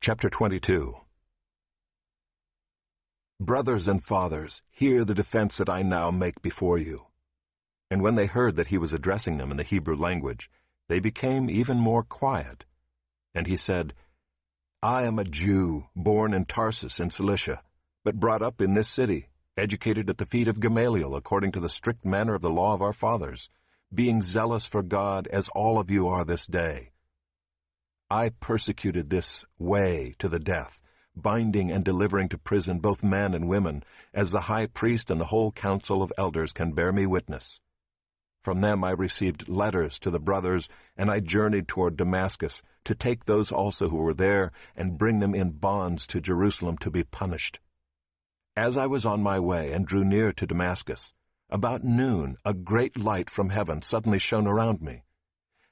Chapter 22. Brothers and fathers, hear the defense that I now make before you. And when they heard that he was addressing them in the Hebrew language, they became even more quiet. And he said, I am a Jew, born in Tarsus in Cilicia, but brought up in this city, educated at the feet of Gamaliel according to the strict manner of the law of our fathers, being zealous for God as all of you are this day. I persecuted this way to the death, binding and delivering to prison both men and women, as the high priest and the whole council of elders can bear me witness. From them I received letters to the brothers, and I journeyed toward Damascus, to take those also who were there and bring them in bonds to Jerusalem to be punished. As I was on my way and drew near to Damascus, about noon a great light from heaven suddenly shone around me.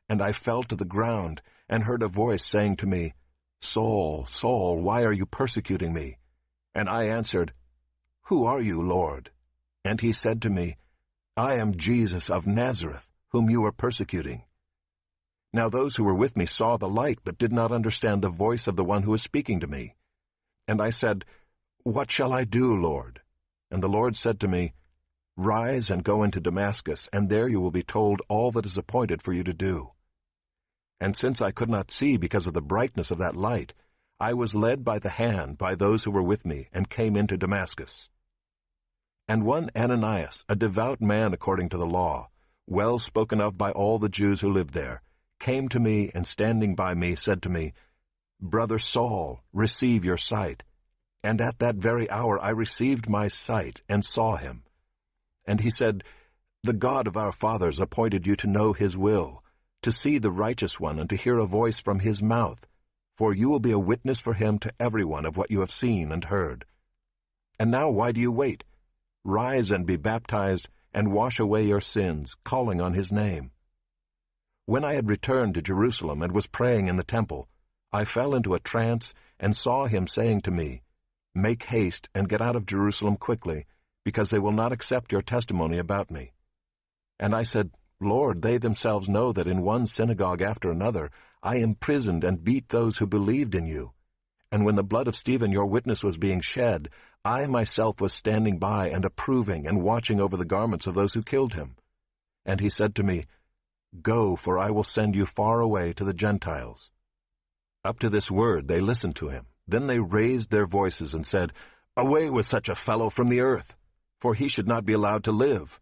And I fell to the ground, and heard a voice saying to me, Saul, Saul, why are you persecuting me? And I answered, Who are you, Lord? And he said to me, I am Jesus of Nazareth, whom you are persecuting. Now those who were with me saw the light, but did not understand the voice of the one who was speaking to me. And I said, What shall I do, Lord? And the Lord said to me, Rise and go into Damascus, and there you will be told all that is appointed for you to do. And since I could not see because of the brightness of that light, I was led by the hand by those who were with me, and came into Damascus. And one Ananias, a devout man according to the law, well spoken of by all the Jews who lived there, came to me, and standing by me said to me, Brother Saul, receive your sight. And at that very hour I received my sight, and saw him. And he said, The God of our fathers appointed you to know his will, to see the righteous one, and to hear a voice from his mouth. For you will be a witness for him to everyone of what you have seen and heard. And now why do you wait? Rise and be baptized, and wash away your sins, calling on his name. When I had returned to Jerusalem and was praying in the temple, I fell into a trance, and saw him saying to me, Make haste and get out of Jerusalem quickly, because they will not accept your testimony about me. And I said, Lord, they themselves know that in one synagogue after another I imprisoned and beat those who believed in you. And when the blood of Stephen your witness was being shed, I myself was standing by and approving and watching over the garments of those who killed him. And he said to me, Go, for I will send you far away to the Gentiles. Up to this word they listened to him. Then they raised their voices and said, Away with such a fellow from the earth, for he should not be allowed to live.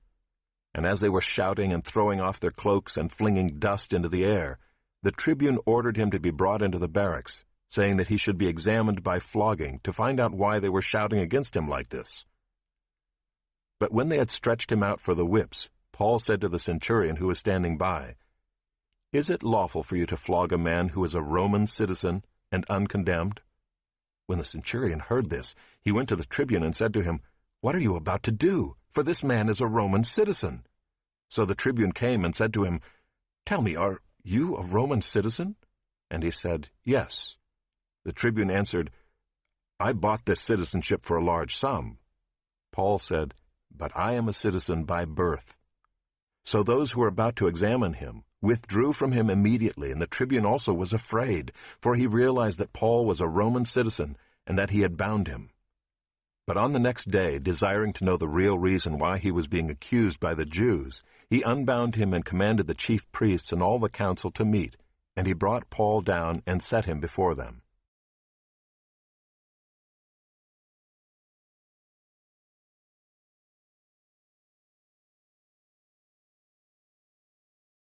And as they were shouting and throwing off their cloaks and flinging dust into the air, the tribune ordered him to be brought into the barracks, saying that he should be examined by flogging to find out why they were shouting against him like this. But when they had stretched him out for the whips, Paul said to the centurion who was standing by, Is it lawful for you to flog a man who is a Roman citizen and uncondemned? When the centurion heard this, he went to the tribune and said to him, What are you about to do? For this man is a Roman citizen. So the tribune came and said to him, Tell me, are you a Roman citizen? And he said, Yes. The tribune answered, I bought this citizenship for a large sum. Paul said, But I am a citizen by birth. So those who were about to examine him withdrew from him immediately, and the tribune also was afraid, for he realized that Paul was a Roman citizen and that he had bound him. But on the next day, desiring to know the real reason why he was being accused by the Jews, he unbound him and commanded the chief priests and all the council to meet, and he brought Paul down and set him before them.